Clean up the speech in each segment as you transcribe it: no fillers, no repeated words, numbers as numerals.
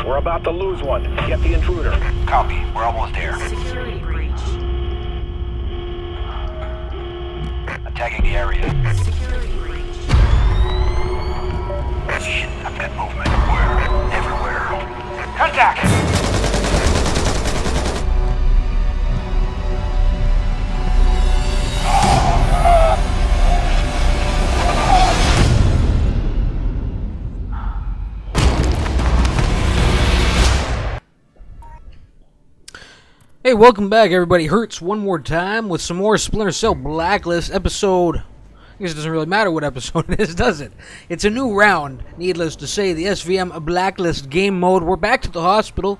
We're about to lose one. Get the intruder. Copy. We're almost there. Security breach. Attacking the area. Security breach. Shit, I've got movement. Where? Everywhere. Contact! Hey, welcome back, everybody. Hurts one more time with some more Splinter Cell Blacklist episode. I guess it doesn't really matter what episode it is, does it? It's a new round, needless to say, the SvM Blacklist game mode. We're back to the hospital,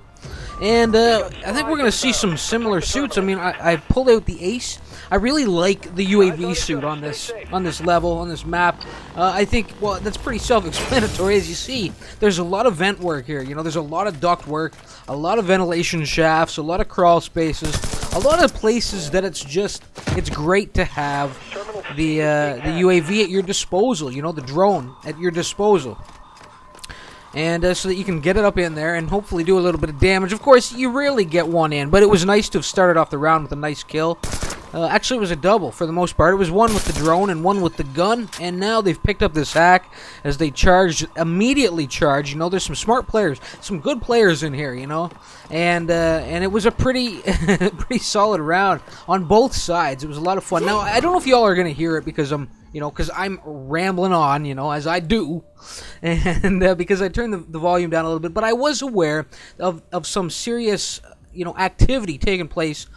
and I think we're going to see some similar suits. I mean, I pulled out the Ace. I really like the UAV suit on this level, on this map. I think, well, that's pretty self-explanatory. As you see, there's a lot of vent work here. You know, there's a lot of duct work, a lot of ventilation shafts, a lot of crawl spaces, a lot of places that it's great to have the UAV at your disposal. You know, the drone at your disposal. And so that you can get it up in there and hopefully do a little bit of damage. Of course, you rarely get one in, but it was nice to have started off the round with a nice kill. Actually, it was a double for the most part. It was one with the drone and one with the gun, and now they've picked up this hack as they immediately charge. You know, there's some smart players, some good players in here, you know, and it was a pretty pretty solid round on both sides. It was a lot of fun. Now, I don't know if y'all are gonna hear it because I'm rambling on, you know, as I do, and because I turned the volume down a little bit, but I was aware of some serious, you know, activity taking place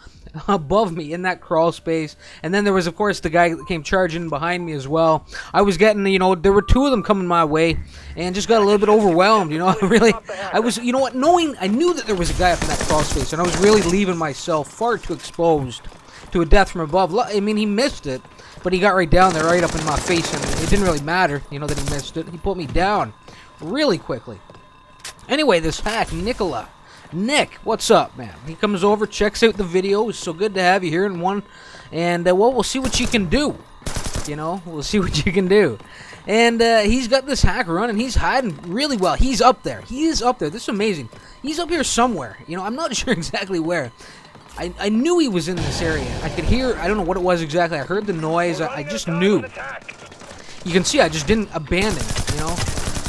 above me in that crawl space. And then there was, of course, the guy that came charging behind me as well. I was getting, you know, there were two of them coming my way, and just got a little bit overwhelmed, you know. I was, you know what, I knew that there was a guy up in that crawl space, and I was really leaving myself far too exposed to a death from above. I mean, he missed it, but he got right down there, right up in my face, and it didn't really matter, you know, that he missed it. He put me down really quickly. Anyway, this hack, Nick, what's up, man? He comes over, checks out the video. It's so good to have you here in one. And, well, we'll see what you can do. You know, we'll see what you can do. And he's got this hack running. He's hiding really well. He's up there. He is up there. This is amazing. He's up here somewhere. You know, I'm not sure exactly where. I knew he was in this area. I could hear, I don't know what it was exactly. I heard the noise. I just knew. You can see I just didn't abandon it, you know.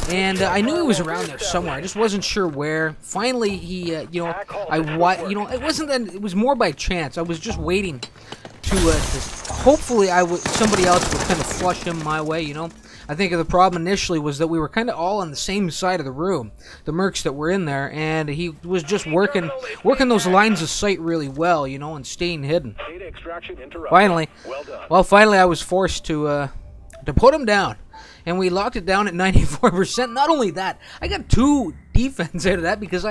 And I knew he was around there somewhere. I just wasn't sure where. Finally, he, you know, it wasn't that. It was more by chance. I was just waiting to hopefully somebody else would kind of flush him my way. You know, I think the problem initially was that we were kind of all on the same side of the room, the mercs that were in there, and he was just working those lines of sight really well, you know, and staying hidden. Finally, I was forced to put him down. And we locked it down at 94%. Not only that, I got 2 defense out of that because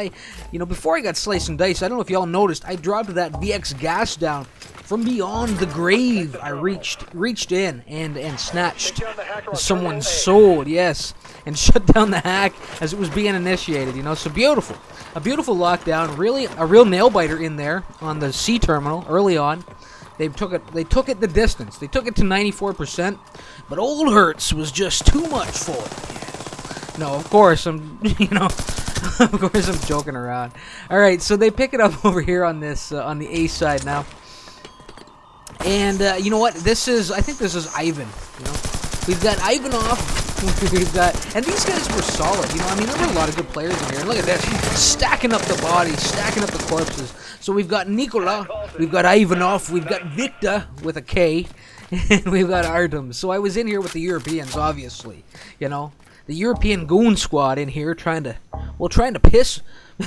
before I got sliced and diced, I don't know if y'all noticed, I dropped that VX gas down from beyond the grave. I reached in and snatched someone's soul, yes, and shut down the hack as it was being initiated, you know. So beautiful. A beautiful lockdown, really a real nail biter in there on the C terminal early on. They took it the distance. They took it to 94%, but old Hertz was just too much for it. No, of course I'm joking around. All right, so they pick it up over here on this on the A side now, and you know what? I think this is Ivan. You know, we've got Ivanov. And these guys were solid, you know. I mean, there were a lot of good players in here. And look at this, stacking up the bodies, stacking up the corpses. So we've got Nikola, we've got Ivanov, we've got Victor with a K, and we've got Artem. So I was in here with the Europeans, obviously, you know, the European goon squad in here trying to piss,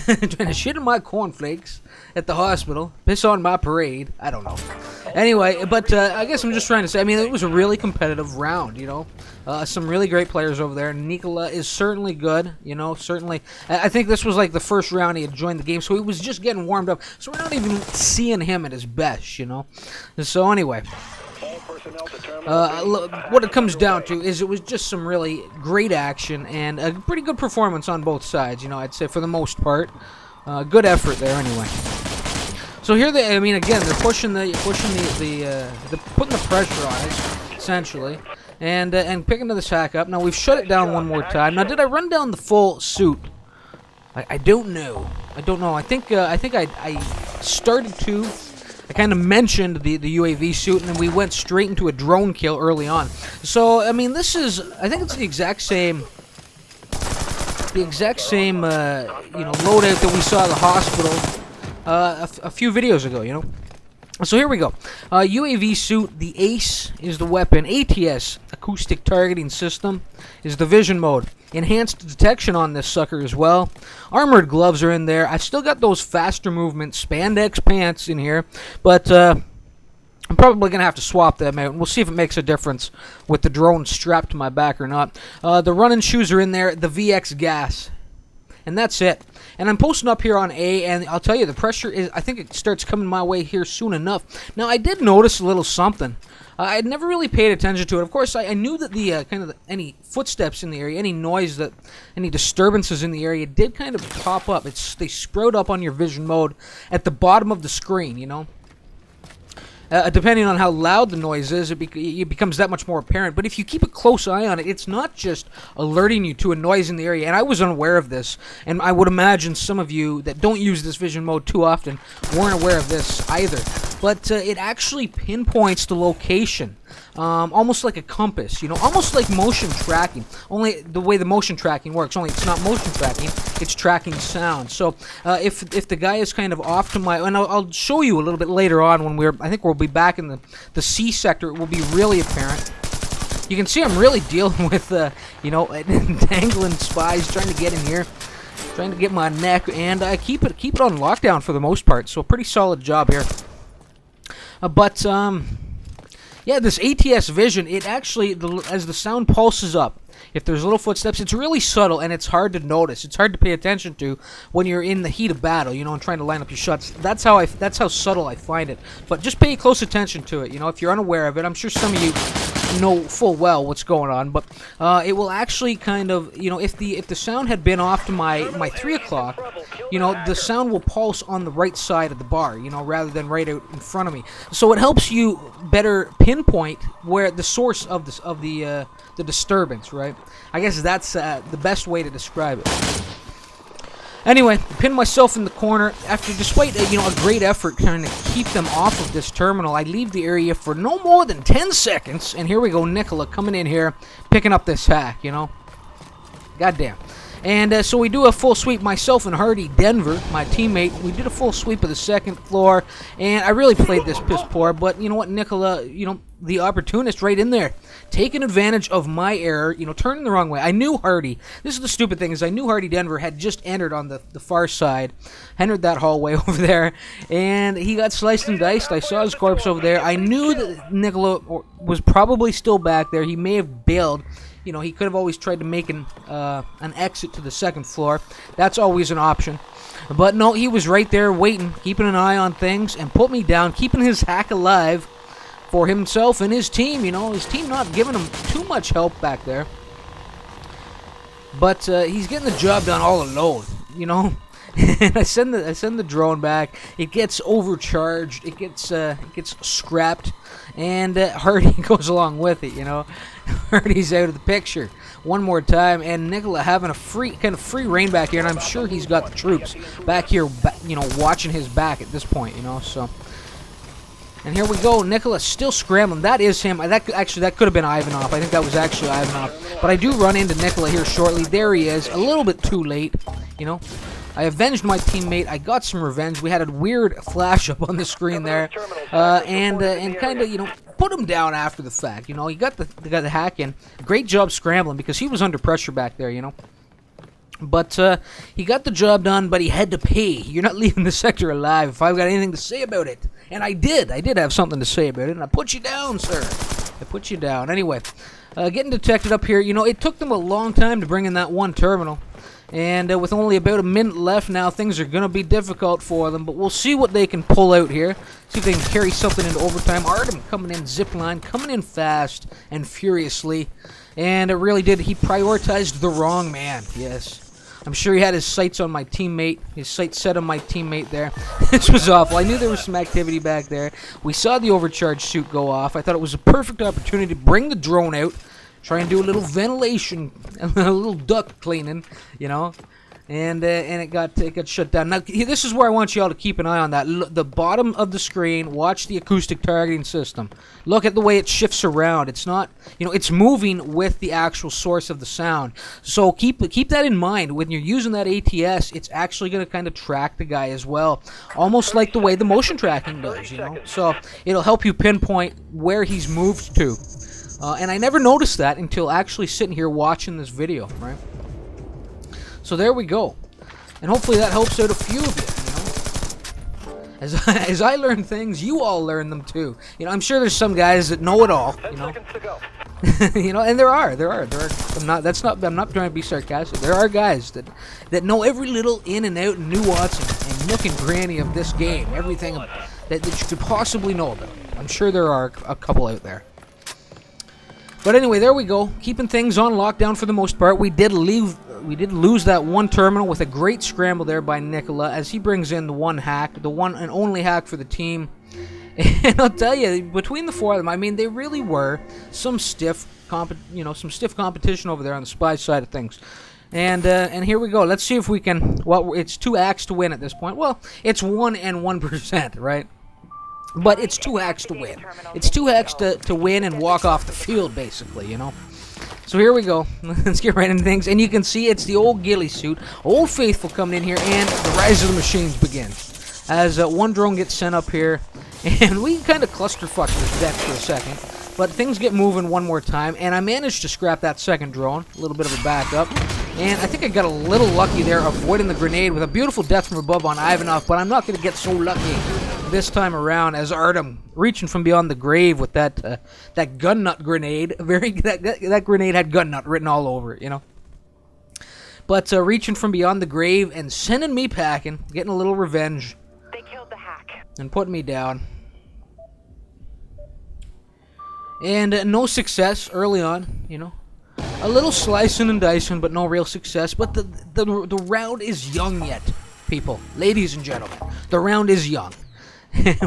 trying to shit in my cornflakes at the hospital, piss on my parade. I don't know. Anyway, but I guess I'm just trying to say, I mean, it was a really competitive round, you know. Some really great players over there. Nikola is certainly good, you know, certainly. I think this was like the first round he had joined the game, so he was just getting warmed up. So we're not even seeing him at his best, you know. So anyway, what it comes down to is it was just some really great action and a pretty good performance on both sides, you know, I'd say for the most part. Good effort there anyway. So here they're putting the pressure on us, essentially. And picking this hack up. Now, we've shut it down one more time. Now, did I run down the full suit? I don't know. I think I started to. I kind of mentioned the UAV suit, and then we went straight into a drone kill early on. So I mean, this is. I think it's the exact same. Loadout that we saw at the hospital a few videos ago. You know. So here we go. UAV suit, the ACE is the weapon. ATS, Acoustic Targeting System, is the vision mode. Enhanced detection on this sucker as well. Armored gloves are in there. I've still got those faster movement spandex pants in here, but I'm probably going to have to swap them out, and we'll see if it makes a difference with the drone strapped to my back or not. The running shoes are in there, the VX gas, and that's it. And I'm posting up here on A, and I'll tell you, the pressure is, I think it starts coming my way here soon enough. Now, I did notice a little something. I'd never really paid attention to it. Of course, I knew that the any footsteps in the area, any noise, any disturbances in the area did kind of pop up. They sprout up on your vision mode at the bottom of the screen, you know. Depending on how loud the noise is, it becomes that much more apparent. But if you keep a close eye on it, it's not just alerting you to a noise in the area. And I was unaware of this. And I would imagine some of you that don't use this vision mode too often weren't aware of this either. But it actually pinpoints the location. Almost like a compass, you know, almost like motion tracking. Only the way the motion tracking works, only it's not motion tracking, it's tracking sound. So if the guy is kind of off to my, and I'll show you a little bit later on when I think we'll be back in the C sector, it will be really apparent. You can see I'm really dealing with, entangling spies, trying to get in here, trying to get my neck, and I keep it on lockdown for the most part. So a pretty solid job here. Yeah, this ATS vision, it actually, as the sound pulses up, if there's little footsteps, it's really subtle and it's hard to notice. It's hard to pay attention to when you're in the heat of battle, you know, and trying to line up your shots. That's how subtle I find it. But just pay close attention to it, you know, if you're unaware of it. I'm sure some of you know full well what's going on, but it will actually kind of, you know, if the sound had been off to my 3 o'clock, you know, the sound will pulse on the right side of the bar, you know, rather than right out in front of me. So it helps you better pinpoint where the source of the disturbance, right? I guess that's the best way to describe it. Anyway, I pinned myself in the corner. After, despite a great effort trying to keep them off of this terminal, I leave the area for no more than 10 seconds. And here we go, Nicola coming in here, picking up this hack, you know. Goddamn. And so we do a full sweep, myself and Hardy Denver, my teammate. We did a full sweep of the second floor, and I really played this piss poor. But you know what, Nicola, you know, the opportunist right in there, taking advantage of my error, you know, turning the wrong way. I knew Hardy, this is the stupid thing, is I knew Hardy Denver had just entered on the far side, entered that hallway over there, and he got sliced and diced. I saw his corpse over there. I knew that Nicola was probably still back there. He may have bailed. You know, he could have always tried to make an exit to the second floor. That's always an option. But no, he was right there waiting, keeping an eye on things, and put me down, keeping his hack alive for himself and his team. You know, his team not giving him too much help back there. But he's getting the job done all alone, you know. And I send the drone back. It gets overcharged. It gets scrapped, and Hardy goes along with it. You know, Hardy's out of the picture one more time, and Nicola having a free reign back here, and I'm sure he's got the troops back here, you know, watching his back at this point. You know, so. And here we go. Nicola still scrambling. That is him. That could have been Ivanov. I think that was actually Ivanov. But I do run into Nicola here shortly. There he is. A little bit too late, you know. I avenged my teammate. I got some revenge. We had a weird flash up on the screen there, and kind of, you know, put him down after the fact. You know, he got the hack in. Great job scrambling because he was under pressure back there. You know, but he got the job done. But he had to pay. You're not leaving the sector alive. If I've got anything to say about it, and I did have something to say about it, and I put you down, sir. I put you down. Anyway, getting detected up here. You know, it took them a long time to bring in that one terminal. And with only about a minute left now, things are going to be difficult for them. But we'll see what they can pull out here. See if they can carry something into overtime. Artem coming in zipline, coming in fast and furiously. And it really did. He prioritized the wrong man. Yes. I'm sure he had his sights on my teammate. His sights set on my teammate there. This was awful. I knew there was some activity back there. We saw the overcharged suit go off. I thought it was a perfect opportunity to bring the drone out. Try and do a little ventilation, a little duct cleaning, you know. and it got shut down. Now this is where I want you all to keep an eye on that. The bottom of the screen. Watch the acoustic targeting system. Look at the way it shifts around. It's not, it's moving with the actual source of the sound. So keep that in mind when you're using that ATS. It's actually going to kind of track the guy as well, almost like the way the motion tracking does. So it'll help you pinpoint where he's moved to. And I never noticed that until actually sitting here watching this video, right? So there we go, and hopefully that helps out a few of you. As I learn things, you all learn them too. I'm sure there's some guys that know it all. 10 seconds to go. And there are. I'm not trying to be sarcastic. There are guys that know every little in and out and nuance and nook and cranny of this game, everything that you could possibly know about. I'm sure there are a couple out there. But anyway, there we go. Keeping things on lockdown for the most part. We did lose that one terminal with a great scramble there by Nicola as he brings in the one hack, the one and only hack for the team. And I'll tell you, between the four of them, I mean, they really were some stiff competition over there on the Spies side of things. And here we go. Let's see if we can. Well, it's 2 hacks to win at this point. Well, it's 1 and 1%, right? But it's 2 hacks to win. It's 2 hacks to win and walk off the field, basically, So here we go. Let's get right into things. And you can see it's the old ghillie suit. Old Faithful coming in here, and the rise of the machines begins. As one drone gets sent up here, and we kind of clusterfuck this deck for a second. But things get moving one more time, and I managed to scrap that second drone. A little bit of a backup. And I think I got a little lucky there, avoiding the grenade with a beautiful death from above on Ivanov, but I'm not going to get so lucky this time around as Artem reaching from beyond the grave with that gun nut grenade. That grenade had gun nut written all over it, But reaching from beyond the grave and sending me packing, getting a little revenge. They killed the hack. And putting me down. And no success early on, A little slicing and dicing, but no real success. But the round is young yet, people. Ladies and gentlemen, the round is young.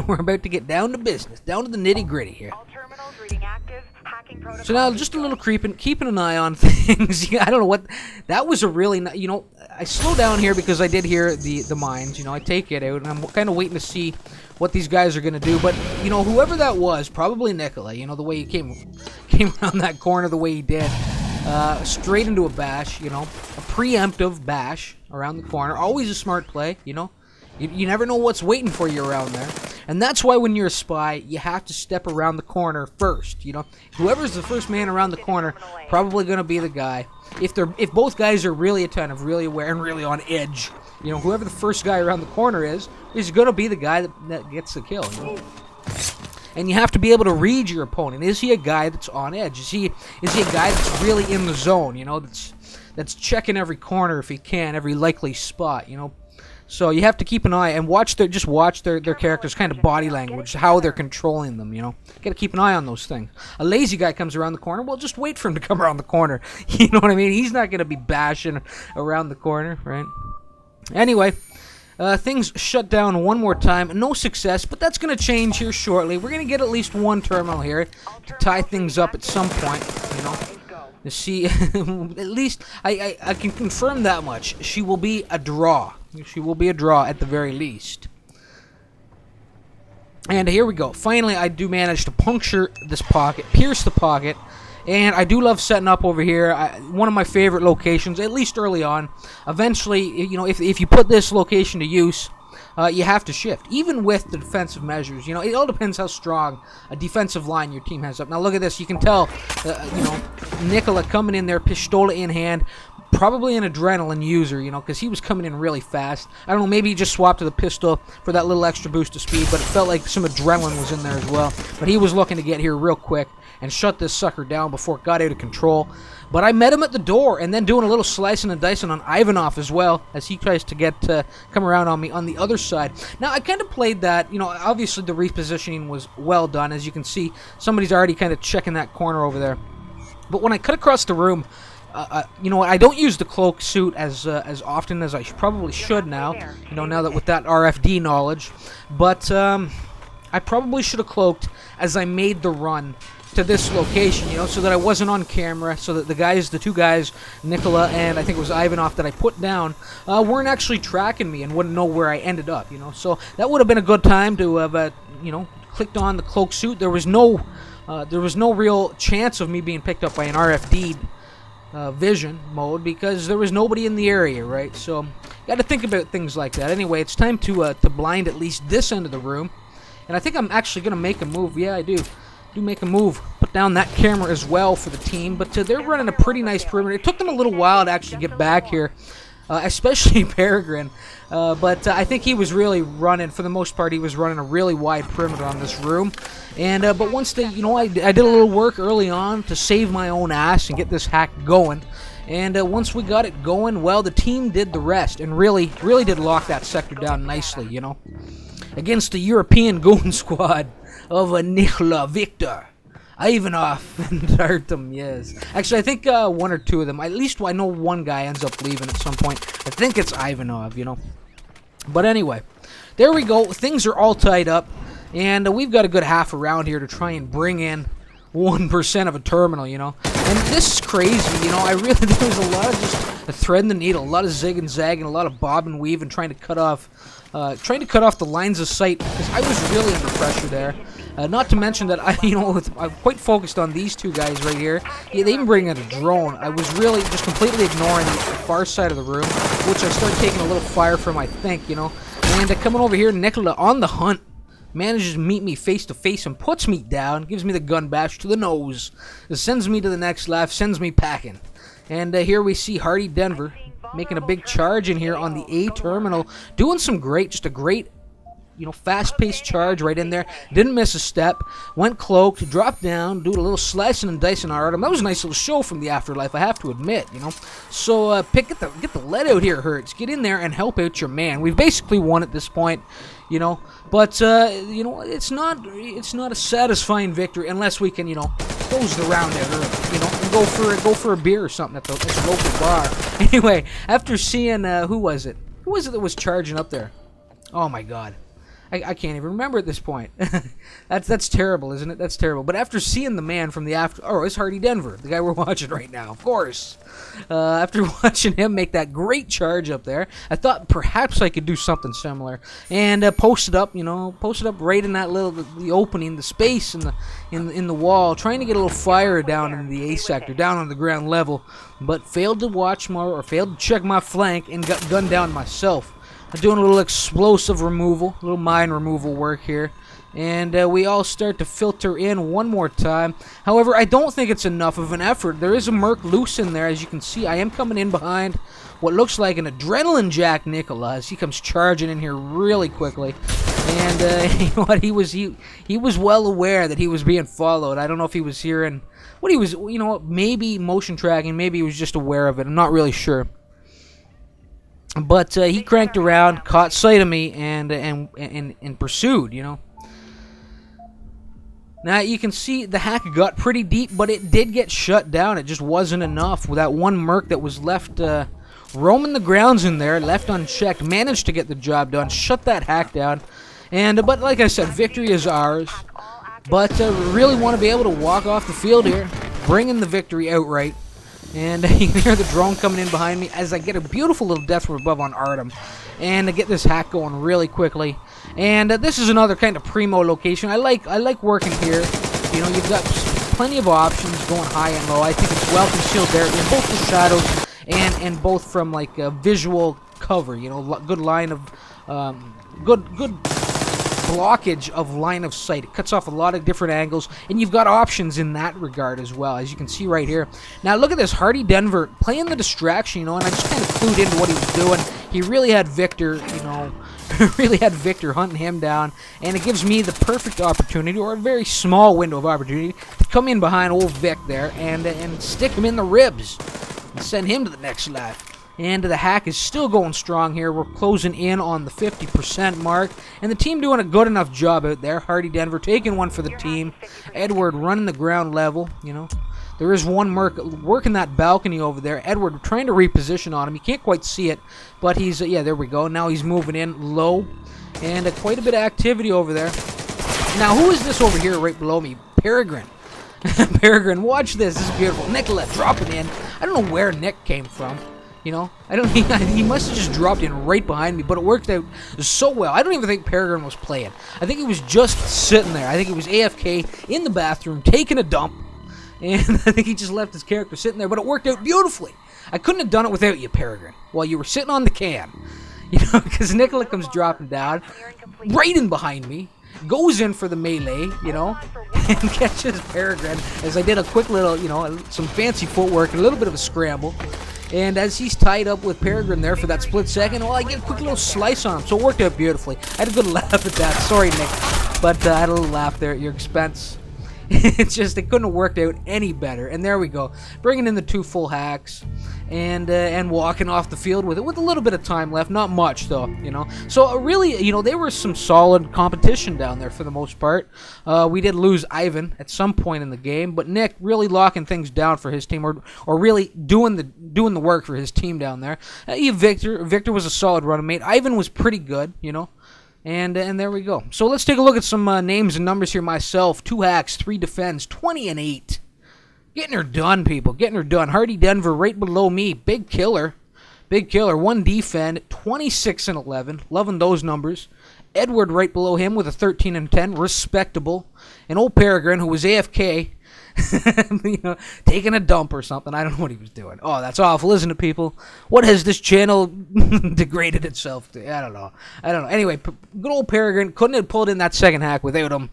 We're about to get down to business, down to the nitty-gritty here. All terminals reading active. Hacking protocol. So now, just a little keeping an eye on things. I don't know what... That was a really... I slow down here because I did hear the mines. I take it out, and I'm kind of waiting to see what these guys are going to do. But, whoever that was, probably Nicola, the way he came around that corner the way he did. Straight into a bash, a preemptive bash around the corner. Always a smart play, You never know what's waiting for you around there. And that's why when you're a spy, you have to step around the corner first, Whoever's the first man around the corner, probably going to be the guy. If both guys are really attentive, really aware, and really on edge, whoever the first guy around the corner is going to be the guy that gets the kill, And you have to be able to read your opponent. Is he a guy that's on edge? Is he a guy that's really in the zone, that's checking every corner if he can, every likely spot, So you have to keep an eye and watch their characters' kind of body language, how they're controlling them, Got to keep an eye on those things. A lazy guy comes around the corner, well, just wait for him to come around the corner. You know what I mean? He's not going to be bashing around the corner, right? Anyway, things shut down one more time. No success, but that's going to change here shortly. We're going to get at least one terminal here to tie things up at some point, To see, at least, I can confirm that much. She will be a draw. She will be a draw at the very least. And here we go. Finally, I do manage to puncture this pocket, pierce the pocket. And I do love setting up over here. One of my favorite locations, at least early on. Eventually, if you put this location to use, you have to shift, even with the defensive measures. It all depends how strong a defensive line your team has up. Now look at this. You can tell, Nicola coming in there, pistola in hand, probably an adrenaline user, because he was coming in really fast. I don't know, maybe he just swapped to the pistol for that little extra boost of speed, but it felt like some adrenaline was in there as well. But he was looking to get here real quick and shut this sucker down before it got out of control. But I met him at the door, and then doing a little slicing and dicing on Ivanov as well, as he tries to come around on me on the other side. Now, I kind of played that, obviously the repositioning was well done. As you can see, somebody's already kind of checking that corner over there. But when I cut across the room, I don't use the cloak suit as often as I probably should now, now that with that RFD knowledge. But I probably should have cloaked as I made the run to this location, you know, so that I wasn't on camera, so that the two guys, Nikola and I think it was Ivanov that I put down, weren't actually tracking me and wouldn't know where I ended up, you know. So that would have been a good time to have, you know, clicked on the cloak suit. There was no real chance of me being picked up by an RFD vision mode because there was nobody in the area, right? So got to think about things like that. Anyway, it's time to blind at least this end of the room, and I think I'm actually gonna make a move. Yeah, I do make a move. Put down that camera as well for the team, but they're running a pretty nice perimeter. It took them a little while to actually get back here, especially Peregrine. But I think he was really running, for the most part, he was running a really wide perimeter on this room. And but once they, you know, I did a little work early on to save my own ass and get this hack going. And once we got it going, well, the team did the rest and really did lock that sector down nicely, you know, against the European goon squad of Nikola, Victor, Ivanov, and Artem, yes. Actually, I think one or two of them, at least I know one guy ends up leaving at some point. I think it's Ivanov, you know. But anyway, there we go. Things are all tied up, and we've got a good half around here to try and bring in 1% of a terminal, you know. And this is crazy, you know. There was a lot of just threading the needle, a lot of zig and zag, and a lot of bob and weave, and trying to cut off the lines of sight, because I was really under pressure there. Not to mention that I'm quite focused on these two guys right here. Yeah, they even bring in a drone. I was really just completely ignoring the far side of the room, which I started taking a little fire from, I think, you know. And coming over here, Nikola on the hunt manages to meet me face to face and puts me down, gives me the gun bash to the nose, sends me to the next left, sends me packing. And here we see Hardy Denver making a big charge in here on the A terminal, doing some just a great, you know, fast-paced charge right in there. Didn't miss a step. Went cloaked, dropped down, doing a little slicing and dicing on Artem. That was a nice little show from the afterlife, I have to admit, you know. So get the lead out here, Hertz. Get in there and help out your man. We've basically won at this point, you know. But you know, it's not a satisfying victory unless we can, you know, close the round out early, you know, and go for a beer or something at the local bar. Anyway, after seeing who was it that was charging up there? Oh my God. I can't even remember at this point. That's terrible, isn't it? That's terrible. But after seeing the man from the after... Oh, it's Hardy Denver, the guy we're watching right now, of course. After watching him make that great charge up there, I thought perhaps I could do something similar. And posted up right in that the opening, the space in the wall, trying to get a little fire down in the A sector, down on the ground level, but failed to check my flank and got gunned down myself. Doing a little explosive removal, a little mine removal work here. And we all start to filter in one more time. However, I don't think it's enough of an effort. There is a Merc loose in there, as you can see. I am coming in behind what looks like an adrenaline jack Nikola as he comes charging in here really quickly. And you know what? He was well aware that he was being followed. I don't know if he was hearing what he was, you know, maybe motion tracking, maybe he was just aware of it. I'm not really sure. But he cranked around, caught sight of me, and pursued, you know. Now, you can see the hack got pretty deep, but it did get shut down. It just wasn't enough. With that one Merc that was left roaming the grounds in there, left unchecked, managed to get the job done, shut that hack down. But like I said, victory is ours. But really want to be able to walk off the field here, bring in the victory outright. And you can hear the drone coming in behind me as I get a beautiful little death from above on Artem. And to get this hack going really quickly. And this is another kind of primo location. I like working here. You know, you've got plenty of options going high and low. I think it's well concealed there in both the shadows and both from like visual cover. You know, good line of good blockage of line of sight. It cuts off a lot of different angles, and you've got options in that regard as well, as you can see right here. Now look at this, Hardy Denver playing the distraction, you know, and I just kind of clued into what he was doing. He really had Victor, you know, hunting him down, and it gives me the perfect opportunity, or a very small window of opportunity, to come in behind old Vic there and stick him in the ribs and send him to the next life. And the hack is still going strong here. We're closing in on the 50% mark. And the team doing a good enough job out there. Hardy Denver taking one for the team. Edward running the ground level, you know. There is one Merc working that balcony over there. Edward trying to reposition on him. You can't quite see it, but he's, yeah, there we go. Now he's moving in low. And quite a bit of activity over there. Now, who is this over here right below me? Peregrine. Peregrine, watch this. This is beautiful. Nicola dropping in. I don't know where Nick came from. You know, he must have just dropped in right behind me, but it worked out so well. I don't even think Peregrine was playing. I think he was just sitting there. I think he was AFK in the bathroom taking a dump, and I think he just left his character sitting there, but it worked out beautifully. I couldn't have done it without you, Peregrine, while you were sitting on the can. You know, because Nicola comes dropping down right in behind me, goes in for the melee, you know, and catches Peregrine as I did a quick little, you know, some fancy footwork, a little bit of a scramble. And as he's tied up with Peregrine there for that split second, well, I get a quick little slice on him, so it worked out beautifully. I had a good laugh at that. Sorry, Nick, but I had a little laugh there at your expense. It's just, it couldn't have worked out any better. And there we go, bringing in the 2 full hacks, and walking off the field with it with a little bit of time left, not much though, you know. So really, you know, there was some solid competition down there for the most part. We did lose Ivan at some point in the game, but Nick really locking things down for his team, or really doing the work for his team down there. Victor was a solid running mate. Ivan was pretty good, you know. And there we go. So let's take a look at some names and numbers here myself. 2 hacks, 3 defends, 20 and 8. Getting her done, people. Getting her done. Hardy Denver right below me. Big killer. Big killer. 1 defend, 26 and 11. Loving those numbers. Edward right below him with a 13 and 10. Respectable. And old Peregrine, who was AFK, you know, taking a dump or something. I don't know what he was doing. Oh, that's awful, isn't it, people? What has this channel degraded itself to? I don't know. Anyway, good old Peregrine couldn't have pulled in that second hack without him.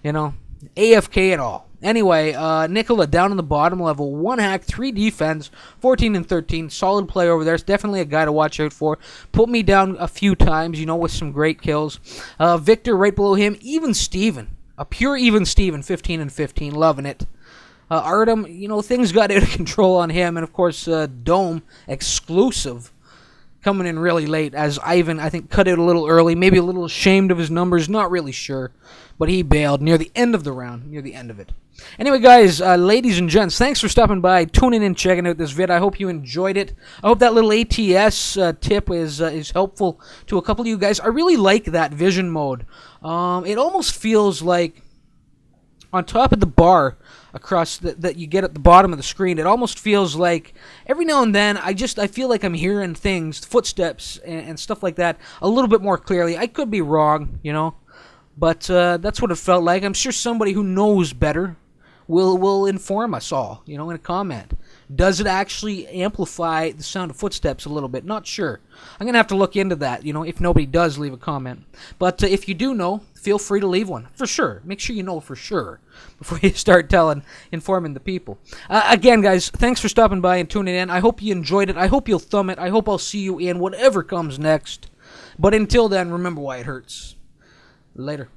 You know, AFK at all. Anyway, Nicola down in the bottom level, 1 hack, 3 defense, 14 and 13. Solid play over there. It's definitely a guy to watch out for. Put me down a few times, you know, with some great kills. Victor right below him. Even Steven. A pure even Steven, 15 and 15. Loving it. Artem, you know, things got out of control on him. And, of course, Dome, exclusive, coming in really late, as Ivan, I think, cut out a little early. Maybe a little ashamed of his numbers. Not really sure. But he bailed near the end of the round. Near the end of it. Anyway, guys, ladies and gents, thanks for stopping by, tuning in, checking out this vid. I hope you enjoyed it. I hope that little ATS tip is helpful to a couple of you guys. I really like that vision mode. It almost feels like on top of the bar across that you get at the bottom of the screen, it almost feels like every now and then I feel like I'm hearing things, footsteps and stuff like that a little bit more clearly. I could be wrong, you know, but that's what it felt like. I'm sure somebody who knows better will inform us all, you know, in a comment. Does it actually amplify the sound of footsteps a little bit? Not sure. I'm going to have to look into that, you know, if nobody does leave a comment. But if you do know, feel free to leave one, for sure. Make sure you know for sure before you start informing the people. Again, guys, thanks for stopping by and tuning in. I hope you enjoyed it. I hope you'll thumb it. I hope I'll see you in whatever comes next. But until then, remember why it hurts. Later.